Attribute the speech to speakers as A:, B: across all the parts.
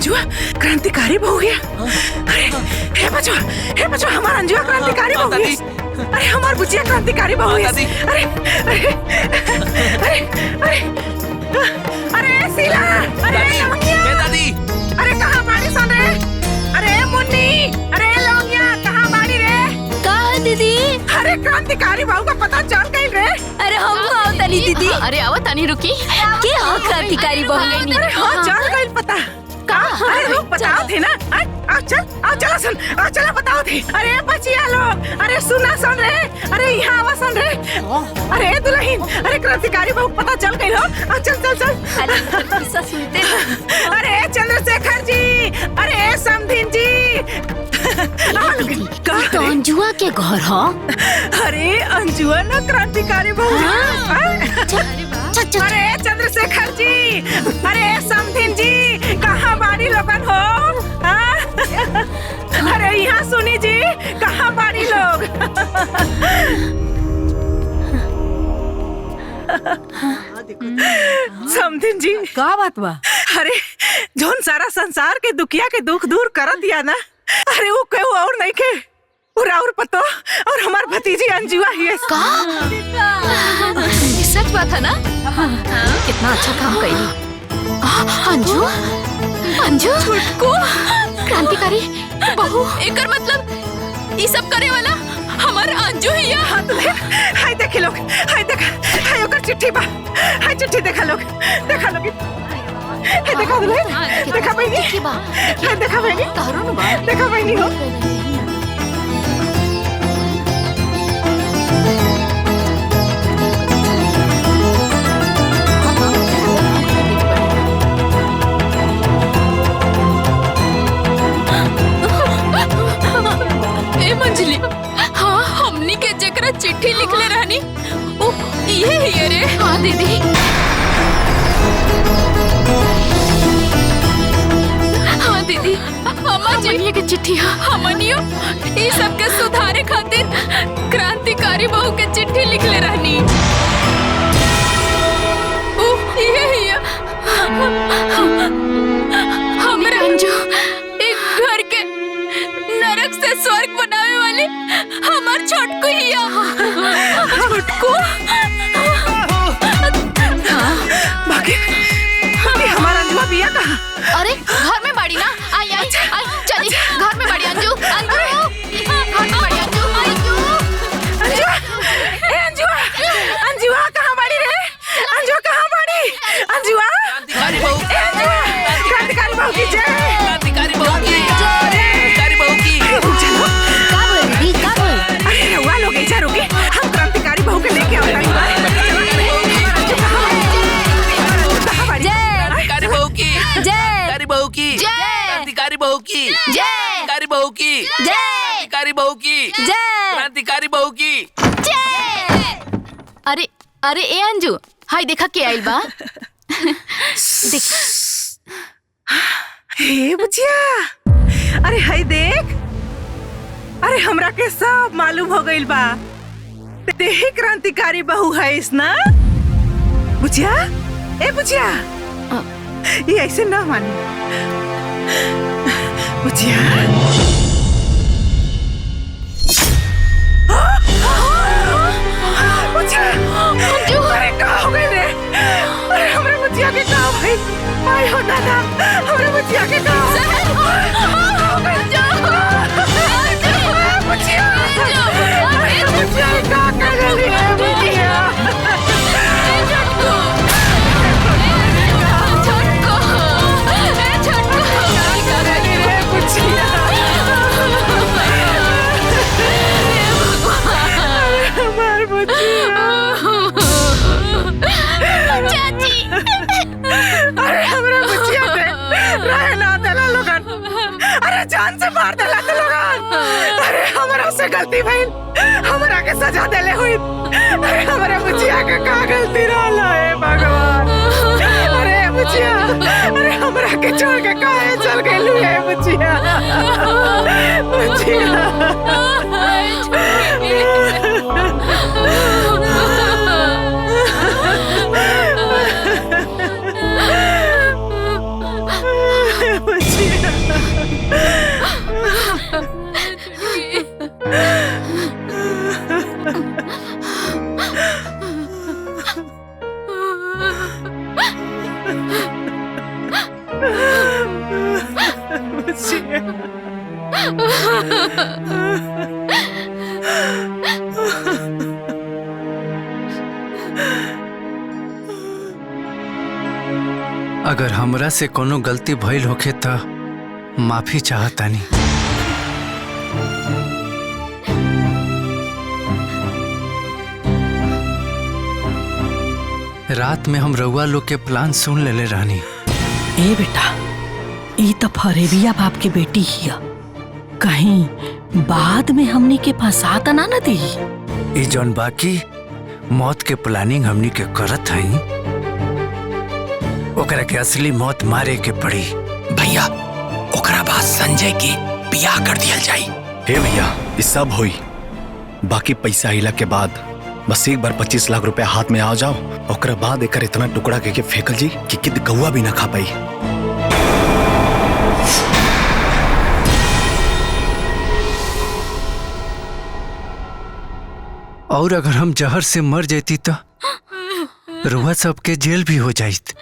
A: अंजुआ क्रांतिकारी बहू गया। अरे हे बचो हमारा अंजुआ क्रांतिकारी बहू गया। अरे हमार बुचिया क्रांतिकारी बहू गया। अरे अरे अरे अरे अरे शीला, अरे लौंगिया,
B: दादी,
A: अरे कहाँ बाड़ी सन रे? अरे मुन्नी, अरे लौंगिया कहाँ बाड़ी रे?
C: कहा दीदी?
A: अरे क्रांतिकारी बहू का पता चल गई रे।
C: अरे हम आओ तनी दीदी।
D: अरे आओ तनी रुकी।
C: क्या हो क्रांतिकारी बहू?
A: अरे हाँ चल गई पता। अरे लोग बताओ थे ना। आओ चला बताओ थे। अरे बचिया लोग, अरे सुना सुन रे, अरे यहाँ आवा सुन रे। अरे दुल्हन, अरे क्रांतिकारी बहू पता चल गई हो। चल।
C: अरे किस्सा सुनते ना।
A: अरे चंद्रशेखर जी, अरे समधिन जी।
C: तो अंजुआ के घर हो?
A: अरे अंजुआ ना क्रांतिकारी बहू। अरे चंद्रशेखर जी, अरे समधिन जी, कहाँ बाड़ी लोगन हो? अरे यहाँ सुनी जी, कहाँ बाड़ी लोग? समधिन जी,
E: का बात बा?
A: अरे जोन सारा संसार के दुखिया के दुख दूर कर दिया ना, अरे वो क्यों और नहीं के और पतो और हमार भतीजी अंजुआ ही है।
D: सच बात है ना? कितना अच्छा काम करी। अंजू छुटको क्रांतिकारी बहू, एकर मतलब ये सब करे वाला हमारा अंजू ही है।
A: हाय देखे लोग, हाय ओकर चिट्ठी बा, हाय चिट्ठी देखा लोग। हाय देखा दुल्हन, देखा बहनी, हाय देखा बहनी, देखा बहनी हो।
D: मंजली, हाँ हमनी के जकरा चिट्ठी लिखले रहनी ओ ये ही रे। हाँ दीदी, हाँ दीदी, हमनिया के चिट्ठी। हमनियो ये सब के सुधारे खातिर क्रांतिकारी बहू के चिट्ठी लिखले रहनी। ओ ये ही हमरा अंजू एक घर के नरक से स्वर्ग बनावे वाली हमार छोटकू हिया। छोटकू
A: बाकी हमारा अंजुआ बिया कहाँ?
D: अरे घर में बाड़ी ना। आई चली घर में बाड़ी। अंजू घर में बाड़ी।
A: अंजुआ कहाँ बाड़ी रे? अंजुआ कहाँ बाड़ी? अंजुआ क्रांतिकारी बहू की जय।
B: क्रांतिकारी बहू की
A: अरे रउआ लोग ऐसा रुके, हम क्रांतिकारी बहू के लेके आओ।
D: अरे ए अंजू, हाय देखा के आइल बा। देख
A: हे बुचिया, अरे हाय देख। अरे हमरा के सब मालूम हो गइल बा, तेही क्रांतिकारी बहू है इस ना। बुचिया, ए बुचिया, ये ऐसे ना मानी। बुचिया अरे क्या हो गई रे? अरे हमरे बुचिया के क्या भाई? भाई हो दादा, हमरे बुचिया के क्या हो गई? बुचिया, अरे बुचिया क्या कर रही है बुचिया? अरे हमरा बच्चिया के रहे ना देला लोगन, अरे जान से मार देला तो लोगन। अरे हमरा से गलती भइल, हमरा के सजा देले हुई। अरे हमरा बच्चिया के का गलती रहला है भगवान? अरे बच्चिया, अरे हमरा के छोड़ के काहे चल गइलू है बच्चिया? बच्चिया
B: अगर हमरा से कोनो गलती भइल होखे त माफी चाहतानी। रात में हम रउआ लोग के प्लान सुन लेले रहनी।
A: ए बेटा, ई तो फरेबिया बाप के बेटी हिया, कहीं बाद में हमनी के फंसा त ना दी।
B: ई जौन बाकी मौत के प्लानिंग हमनी के करत हई, ओकरा के असली मौत मारे के पड़ी।
E: भैया ओकरा बाद संजय के बियाह कर दिया जाई।
F: हे भैया, ये सब हुई, बाकी पैसा आइला के बाद बस एक बार 25 लाख रुपया हाथ में आ जाओ, ओकरा बाद एकर इतना टुकड़ा के फेंकल जी कि किद गौआ भी ना खा पाई।
B: और अगर हम जहर से मर जाती तो रुआ सबके जेल भी हो जाइत,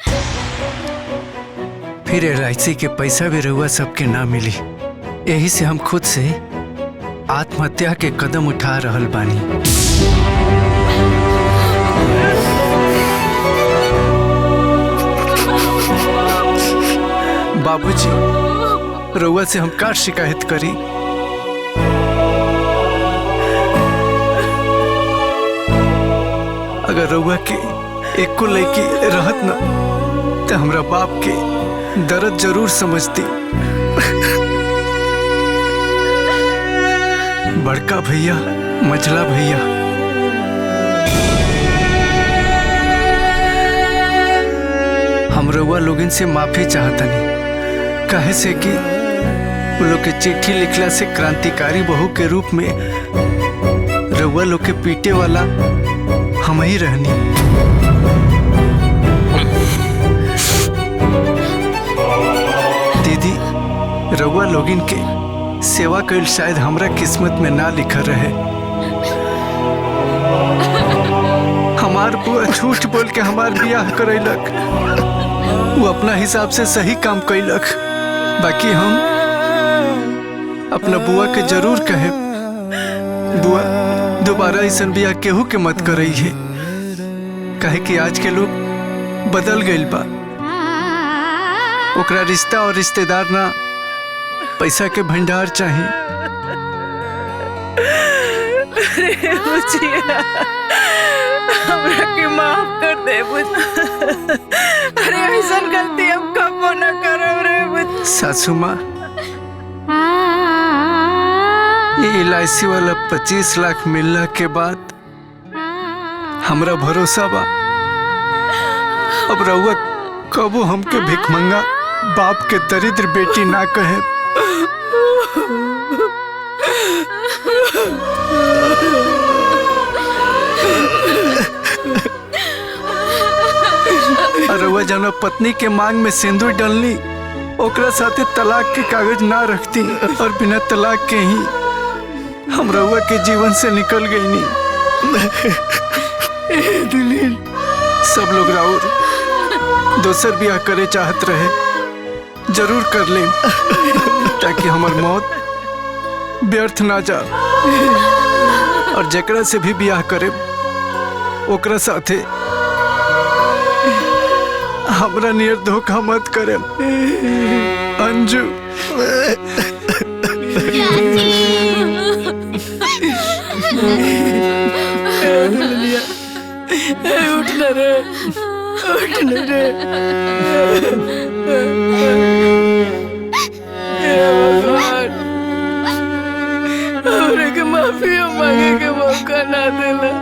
B: फिर LIC के पैसा भी रुआ सबके ना मिली। यही से हम खुद से आत्महत्या के कदम उठा रहल बानी। बाबूजी, रुआ से हम का शिकायत करी? अगर रउआ के एको लड़की रहत ना तो हमरा बाप के दर्द जरूर समझती। बड़का भैया, मझला भैया, हम रउआ लोगन से माफी चाहतनी, काहे से कि वो लोग के चिट्ठी लिखला से क्रांतिकारी बहू के रूप में रउआ लोग के पीटे वाला हम ही रहनी। दीदी, रउआ लोगिन के सेवा कईल शायद हमरा किस्मत में ना लिखल रहे। हमार बुआ झूठ बोल के हमार बियाह करैलक, वो अपना हिसाब से सही काम कैलक। बाकी हम अपना बुआ के जरूर कहे, बुआ दोबारा ऐसा बियाह केहू के मत करई है, काहे कि आज के लोग बदल गइल बा। ओकरा रिश्ता और रिश्तेदार ना, पैसा के भंडार चाहिए।
A: हमरा के माफ कर दे बुझ। अरे ऐसा गलती हम कबो न करब रे बुझ।
B: सासू माँ, ये LIC वाला 25 लाख मिलला के बाद हमरा भरोसा बा अब रउआ कबो हमके भिखमंगा बाप के दरिद्र बेटी ना कहे। रउआ जना पत्नी के मांग में सिंदूर डलनी, ओकरा साथे तलाक के कागज ना रखती और बिना तलाक के ही हम रउआ के जीवन से निकल गई नी। सब लोग राउर दोसर बियाह करे चाहत रहे, जरूर कर ले ताकि हमार मौत व्यर्थ ना जा। और जेकरा से भी बियाह करे ओकरा साथे हमरा नियर धोखा मत करे। अंजू,
A: उठ न रे, उठ न रे। भगवान, हमरे के माफी मांगे के मौका ना देला।